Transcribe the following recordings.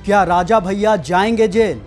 क्या राजा भैया जाएंगे जेल?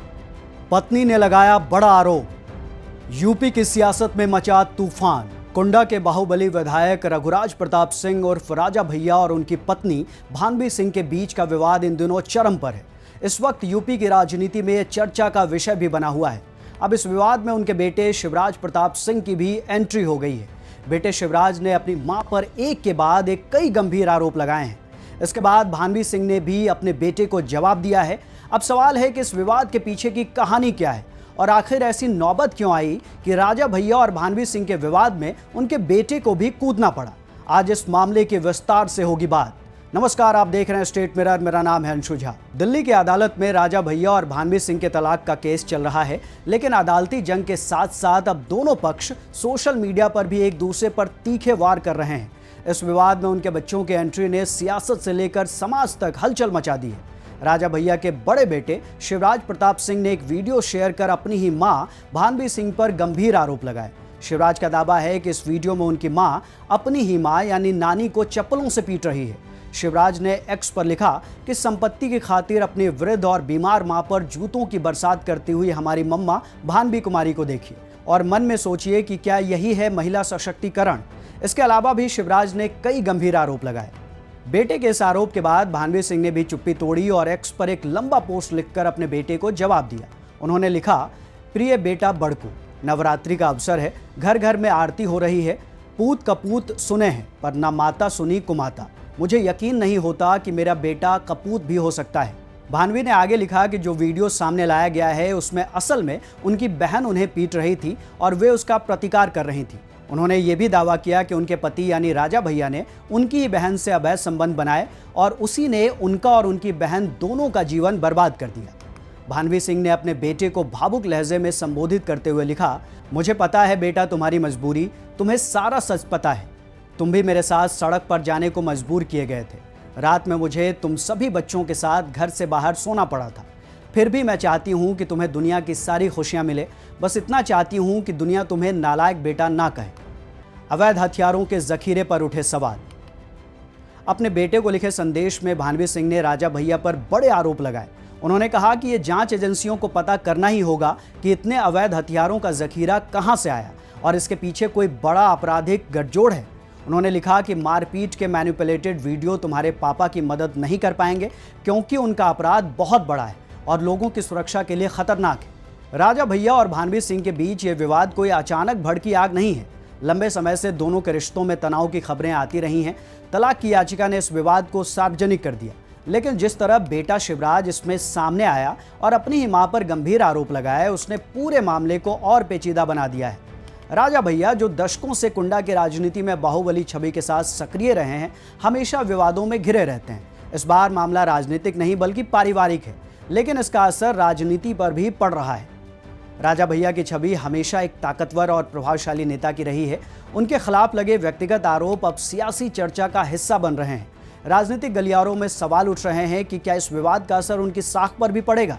पत्नी ने लगाया बड़ा आरोप। यूपी की सियासत में मचा तूफान। कुंडा के बाहुबली विधायक रघुराज प्रताप सिंह उर्फ राजा भैया और उनकी पत्नी भानवी सिंह के बीच का विवाद इन दिनों चरम पर है। इस वक्त यूपी की राजनीति में चर्चा का विषय भी बना हुआ है। अब इस विवाद में उनके बेटे शिवराज प्रताप सिंह की भी एंट्री हो गई है। बेटे शिवराज ने अपनी मां पर एक के बाद एक कई गंभीर आरोप लगाए हैं। इसके बाद भानवी सिंह ने भी अपने बेटे को जवाब दिया है। अब सवाल है कि इस विवाद के पीछे की कहानी क्या है और आखिर ऐसी नौबत क्यों आई कि राजा भैया और भानवी सिंह के विवाद में उनके बेटे को भी कूदना पड़ा। आज इस मामले के विस्तार से होगी बात। नमस्कार, आप देख रहे हैं स्टेट मिरर। मेरा नाम है अंशु झा। दिल्ली की अदालत में राजा भैया और भानवी सिंह के तलाक का केस चल रहा है, लेकिन अदालती जंग के साथ साथ अब दोनों पक्ष सोशल मीडिया पर भी एक दूसरे पर तीखे वार कर रहे हैं। इस विवाद में उनके बच्चों के एंट्री ने सियासत से लेकर समाज तक हलचल मचा दी है। राजा भैया के बड़े बेटे शिवराज प्रताप सिंह ने एक वीडियो शेयर कर अपनी ही मां भानवी सिंह पर गंभीर आरोप लगाए। शिवराज का दावा है कि इस वीडियो में उनकी मां अपनी ही मां यानी नानी को चप्पलों से पीट रही है। शिवराज ने एक्स पर लिखा कि संपत्ति की खातिर अपनी वृद्ध और बीमार मां पर जूतों की बरसात करती हुई हमारी मम्मा भानवी कुमारी को देखिए और मन में सोचिए कि क्या यही है महिला सशक्तिकरण। इसके अलावा भी शिवराज ने कई गंभीर आरोप लगाए। बेटे के इस आरोप के बाद भानवी सिंह ने भी चुप्पी तोड़ी और एक्स पर एक लंबा पोस्ट लिखकर अपने बेटे को जवाब दिया। उन्होंने लिखा, प्रिय बेटा बड़कू, नवरात्रि का अवसर है, घर घर में आरती हो रही है, पूत कपूत सुने हैं पर ना माता सुनी कुमाता। मुझे यकीन नहीं होता कि मेरा बेटा कपूत भी हो सकता है। भानवी ने आगे लिखा कि जो वीडियो सामने लाया गया है उसमें असल में उनकी बहन उन्हें पीट रही थी और वे उसका प्रतिकार कर रही थी। उन्होंने ये भी दावा किया कि उनके पति यानी राजा भैया ने उनकी बहन से अवैध संबंध बनाए और उसी ने उनका और उनकी बहन दोनों का जीवन बर्बाद कर दिया। भानवी सिंह ने अपने बेटे को भावुक लहजे में संबोधित करते हुए लिखा, मुझे पता है बेटा तुम्हारी मजबूरी, तुम्हें सारा सच पता है। तुम भी मेरे साथ सड़क पर जाने को मजबूर किए गए थे। रात में मुझे तुम सभी बच्चों के साथ घर से बाहर सोना पड़ा था। फिर भी मैं चाहती हूँ कि तुम्हें दुनिया की सारी खुशियाँ मिले। बस इतना चाहती हूँ कि दुनिया तुम्हें नालायक बेटा ना कहे। अवैध हथियारों के जखीरे पर उठे सवाल। अपने बेटे को लिखे संदेश में भानवी सिंह ने राजा भैया पर बड़े आरोप लगाए। उन्होंने कहा कि ये जांच एजेंसियों को पता करना ही होगा कि इतने अवैध हथियारों का जखीरा कहां से आया और इसके पीछे कोई बड़ा आपराधिक गठजोड़ है। उन्होंने लिखा कि मारपीट के मैनिपुलेटेड वीडियो तुम्हारे पापा की मदद नहीं कर पाएंगे क्योंकि उनका अपराध बहुत बड़ा है और लोगों की सुरक्षा के लिए खतरनाक है। राजा भैया और भानवी सिंह के बीच ये विवाद कोई अचानक भड़की आग नहीं है। लंबे समय से दोनों के रिश्तों में तनाव की खबरें आती रही हैं। तलाक की याचिका ने इस विवाद को सार्वजनिक कर दिया, लेकिन जिस तरह बेटा शिवराज इसमें सामने आया और अपनी ही मां पर गंभीर आरोप लगाए, उसने पूरे मामले को और पेचीदा बना दिया है। राजा भैया, जो दशकों से कुंडा की राजनीति में बाहुबली छवि के साथ सक्रिय रहे हैं, हमेशा विवादों में घिरे रहते हैं। इस बार मामला राजनीतिक नहीं बल्कि पारिवारिक है, लेकिन इसका असर राजनीति पर भी पड़ रहा है। राजा भैया की छवि हमेशा एक ताकतवर और प्रभावशाली नेता की रही है। उनके खिलाफ लगे व्यक्तिगत आरोप अब सियासी चर्चा का हिस्सा बन रहे हैं। राजनीतिक गलियारों में सवाल उठ रहे हैं कि क्या इस विवाद का असर उनकी साख पर भी पड़ेगा।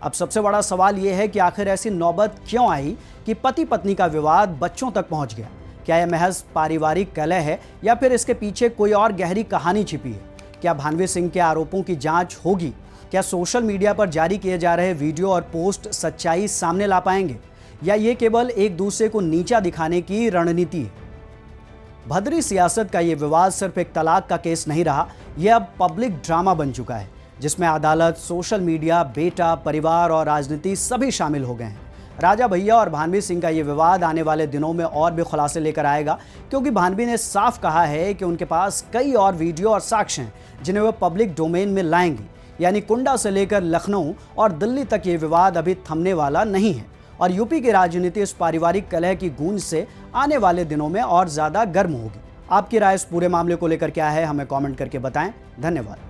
अब सबसे बड़ा सवाल यह है कि आखिर ऐसी नौबत क्यों आई कि पति पत्नी का विवाद बच्चों तक पहुंच गया। क्या यह महज पारिवारिक कलह है या फिर इसके पीछे कोई और गहरी कहानी छिपी है? क्या भानवी सिंह के आरोपों की जांच होगी? क्या सोशल मीडिया पर जारी किए जा रहे वीडियो और पोस्ट सच्चाई सामने ला पाएंगे या ये केवल एक दूसरे को नीचा दिखाने की रणनीति है? भद्री सियासत का ये विवाद सिर्फ एक तलाक का केस नहीं रहा, यह अब पब्लिक ड्रामा बन चुका है जिसमें अदालत, सोशल मीडिया, बेटा, परिवार और राजनीति सभी शामिल हो गए हैं। राजा भैया और भानवी सिंह का ये विवाद आने वाले दिनों में और भी खुलासे लेकर आएगा, क्योंकि भानवी ने साफ कहा है कि उनके पास कई और वीडियो और साक्ष्य हैं जिन्हें वह पब्लिक डोमेन में लाएंगी। यानी कुंडा से लेकर लखनऊ और दिल्ली तक ये विवाद अभी थमने वाला नहीं है और यूपी की राजनीति इस पारिवारिक कलह की गूंज से आने वाले दिनों में और ज्यादा गर्म होगी। आपकी राय इस पूरे मामले को लेकर क्या है, हमें कमेंट करके बताएं। धन्यवाद।